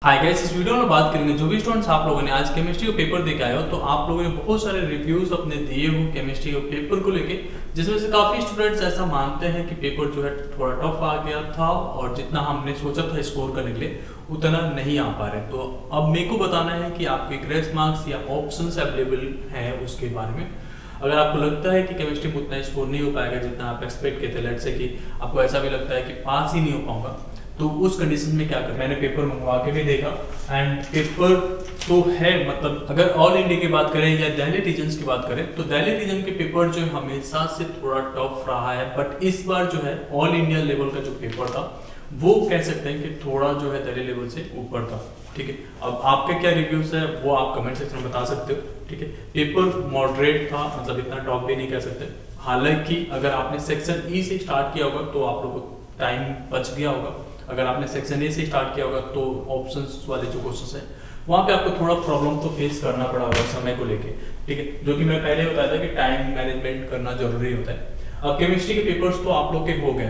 Hi guys, इस video में बात करेंगे जो भी स्टूडेंट्स आप लोगों ने आज केमिस्ट्री का पेपर दे के आए हो तो आप लोगों ने बहुत सारे रिव्यूज अपने दिए हो केमिस्ट्री के पेपर को लेके, जिसमें से काफी स्टूडेंट्स ऐसा मानते हैं कि पेपर जो है थोड़ा टफ आ गया था और जितना हमने सोचा था स्कोर करने के लिए उतना नहीं आ पा रहे। तो अब मेरे को बताना है कि आपके ग्रेस मार्क्स या ऑप्शंस अवेलेबल हैं उसके बारे में। अगर आपको लगता है कि केमिस्ट्री में उतना स्कोर नहीं हो पाएगा जितना आप एक्सपेक्ट किए थे, लेट्स से कि आपको ऐसा भी लगता है कि पास ही नहीं हो पाऊंगा, तो उस कंडीशन में क्या करें। मैंने पेपर मंगवा के भी देखा एंड पेपर तो है, मतलब अगर ऑल इंडिया की बात करें या दिल्ली रीजन की बात करें तो दिल्ली रीजन के पेपर जो है हमेशा से थोड़ा टफ रहा है, बट इस बार जो है ऑल इंडिया लेवल का जो पेपर था वो कह सकते हैं कि थोड़ा जो है दिल्ली लेवल से ऊपर था। ठीक है, अब आपके क्या रिव्यूज है वो आप कमेंट सेक्शन में बता सकते हो। ठीक है, पेपर मॉडरेट था, मतलब इतना टॉप भी नहीं कह सकते। हालांकि अगर आपने सेक्शन ई से स्टार्ट किया होगा तो आप लोगों को टाइम बच गया होगा। अगर आपने सेक्शन ए से स्टार्ट किया होगा तो ऑप्शंस वाले जो क्वेश्चंस है वहाँ पे आपको थोड़ा प्रॉब्लम तो फेस करना पड़ा होगा समय को लेके। ठीक है, जो कि मैं पहले बताया था कि टाइम मैनेजमेंट करना जरूरी होता है। अब केमिस्ट्री के पेपर्स तो आप लोग के हो गए,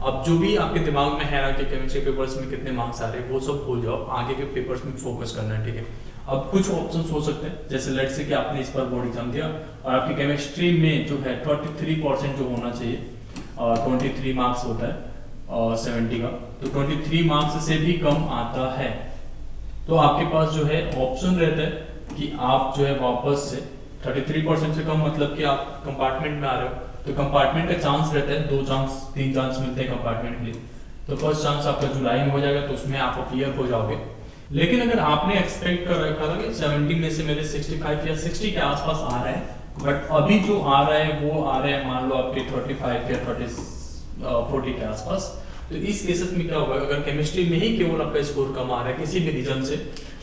अब जो भी आपके दिमाग में है ना कि केमिस्ट्री पेपर्स में कितने मार्क्स आ रहे हैं वो सब भूल जाओ, आगे के पेपर्स में फोकस करना है। ठीक है, अब कुछ ऑप्शंस हो सकते हैं, जैसे लेट्स से कि आपने इस बार बोर्ड एग्जाम दिया और आपकी केमिस्ट्री में जो है 33% जो होना चाहिए, 23 मार्क्स होता है और 70 का, तो 23 मार्क्स से भी कम आता है तो आपके पास जो है ऑप्शन रहता है कि आप जो है वापस से 33% से कम, मतलब कि आप कंपार्टमेंट में आ रहे हो तो कंपार्टमेंट का चांस रहता है, 2 चांस 3 चांस मिलते हैं कंपार्टमेंट के लिए। तो फर्स्ट चांस आपका जुलाई में हो जाएगा तो उसमें आप क्लियर हो जाओगे। लेकिन अगर आपने एक्सपेक्ट कर रखा था कि 70 में से मेरे 65 या 60 के आसपास आ रहा है, बट अभी जो आ रहा है वो आ रहा है मान लो आपके 35 या 40 के आसपास, तो इस केसेस में क्या होगा, अगर केमिस्ट्री में ही केवल आपका स्कोर कम आ रहा है किसी भी रीजन से,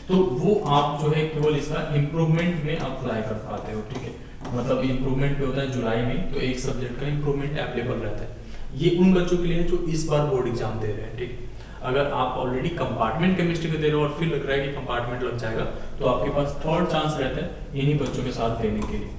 तो वो आप जो है केवल इसका इम्प्रूवमेंट में अप्लाई कर पाते हो। ठीक है, मतलब इम्प्रूवमेंट पे होता है जुलाई में, तो एक सब्जेक्ट का इम्प्रूवमेंट अवेलेबल रहता है। ये उन बच्चों के लिए जो इस बार बोर्ड एग्जाम दे रहे हैं। ठीक है, अगर आप ऑलरेडी कंपार्टमेंट केमिस्ट्री में दे रहे हो और फिर लग रहा है कि कंपार्टमेंट लग जाएगा तो आपके पास थर्ड चांस रहता है इन्हीं बच्चों के साथ देने के लिए।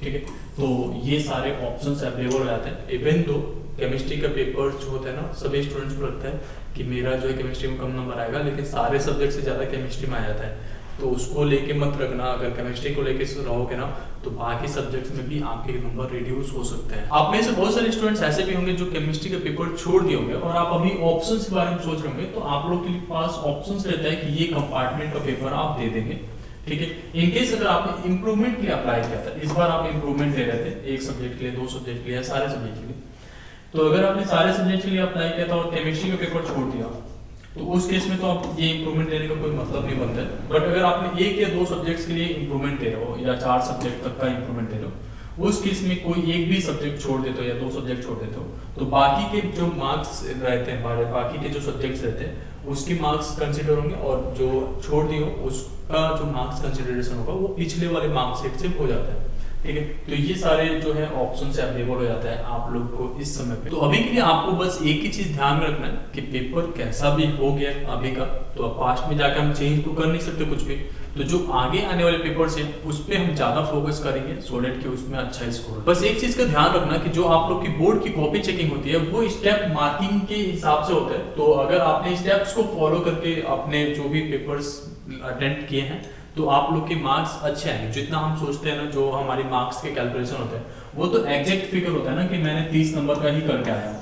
ठीक है, तो ये सारे ऑप्शंस अवेलेबल हो जाते हैं। इवन तो केमिस्ट्री का पेपर जो होता है ना, सभी स्टूडेंट्स को लगता है कि मेरा जो है केमिस्ट्री में कम नंबर आएगा, लेकिन सारे सब्जेक्ट से ज़्यादा केमिस्ट्री में आ जाता है, तो उसको लेके मत रखना। अगर केमिस्ट्री को लेके रहोगे ना तो बाकी सब्जेक्ट्स में भी आपके नंबर रिड्यूस हो सकते हैं। आप में से बहुत सारे स्टूडेंट्स ऐसे भी होंगे जो केमिस्ट्री का पेपर छोड़ दिए होंगे और आप अभी ऑप्शंस के बारे में सोच रहे होंगे, तो आप लोग के पास ऑप्शंस रहता है कि ये कंपार्टमेंट का पेपर आप दे देंगे। ठीक है, इनकेस अगर आपने इंप्रूवमेंट के लिए अप्लाई किया था, इस बार आप इंप्रूवमेंट दे रहे थे एक सब्जेक्ट के लिए, 2 सब्जेक्ट के लिए, सारे सब्जेक्ट के लिए, तो अगर आपने सारे सब्जेक्ट के लिए अप्लाई किया था और केमिस्ट्री का पेपर छोड़ दिया तो उस केस में तो आप ये इंप्रूवमेंट देने का कोई मतलब नहीं बनता है। बट अगर आपने 1 या 2 सब्जेक्ट्स के लिए इंप्रूवमेंट दे रहे हो या 4 सब्जेक्ट तक का इंप्रूवमेंट दे रहे हो, उस केस में कोई एक भी सब्जेक्ट छोड़ देते हो या 2 सब्जेक्ट छोड़ देते हो, तो बाकी के जो मार्क्स रहते हैं, बाकी के जो सब्जेक्ट्स रहते हैं उसके मार्क्स कंसिडर होंगे और जो छोड़ दिए हो उसका जो मार्क्स कंसिडरेशन होगा वो पिछले वाले मार्क्स से हो जाता है। ठीक है, तो ये सारे जो है ऑप्शन से अवेलेबल हो जाता है आप लोग को इस समय पे। तो अभी के लिए आपको बस एक ही चीज ध्यान रखना है कि पेपर कैसा भी हो गया अभी का, तो अब पास्ट में जाकर हम चेंज तो कर नहीं सकते कुछ भी, तो जो आगे आने वाले पेपर्स हैं उस पर हम ज्यादा फोकस करेंगे सो दैट कि उसमें अच्छा स्कोर। बस एक चीज का ध्यान रखना कि जो आप लोग की बोर्ड की कॉपी चेकिंग होती है वो स्टेप मार्किंग के हिसाब से होता है, तो अगर आपने स्टेप्स को फॉलो करके अपने जो भी पेपर्स अटेम्प्ट किए हैं तो आप लोग के मार्क्स अच्छे आएंगे। जितना हम सोचते हैं ना, जो हमारी मार्क्स के कैलकुलेशन होते हैं वो तो एग्जैक्ट फिगर होता है ना कि मैंने 30 नंबर का ही करके आया,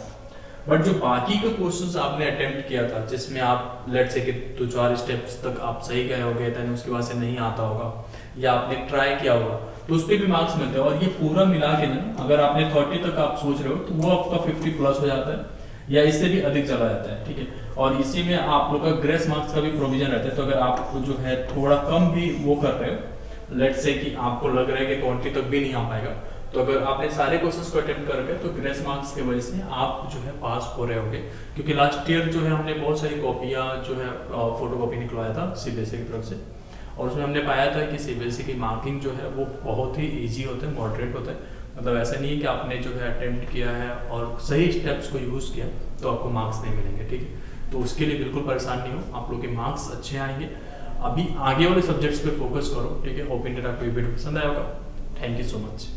बट जो बाकी के क्वेश्चंस आपने अटेम्प्ट किया था जिसमें आप लेट्स से कि 2-4 स्टेप्स तक आप सही गए होगे, देन उसके बाद से नहीं आता होगा या आपने ट्राई किया होगा तो उस पर भी मार्क्स मिलते हैं। और ये पूरा मिला के ना अगर आपने 30 तक आप सोच रहे हो तो वो आपका 50 प्लस हो जाता है या इससे भी अधिक चला जाता है। ठीक है, और इसी में आप लोग का ग्रेस मार्क्स का भी प्रोविजन रहता है, तो अगर आप जो है थोड़ा कम भी वो कर रहे हो, लेट्स से कि आपको लग रहा है कि 20 तक भी नहीं आ पाएगा, तो अगर आपने सारे क्वेश्चंस को अटेम्प्ट कर रखे तो ग्रेस मार्क्स की वजह से आप जो है पास हो रहे होंगे। क्योंकि लास्ट ईयर जो है हमने बहुत सारी कॉपियाँ जो है फोटो कॉपी निकलवाया था सीबीएसई की तरफ से, और उसमें हमने पाया था कि सीबीएसई की मार्किंग जो है वो बहुत ही ईजी होता है, मॉडरेट होता है। मतलब ऐसा नहीं है कि आपने जो है अटेम्प्ट किया है और सही स्टेप्स को यूज़ किया तो आपको मार्क्स नहीं मिलेंगे। ठीक है, तो उसके लिए बिल्कुल परेशान नहीं हो, आप लोग के मार्क्स अच्छे आएंगे। अभी आगे वाले सब्जेक्ट्स पे फोकस करो। ठीक है, होप इंटर आपको वीडियो पसंद आया होगा। Thank you so much.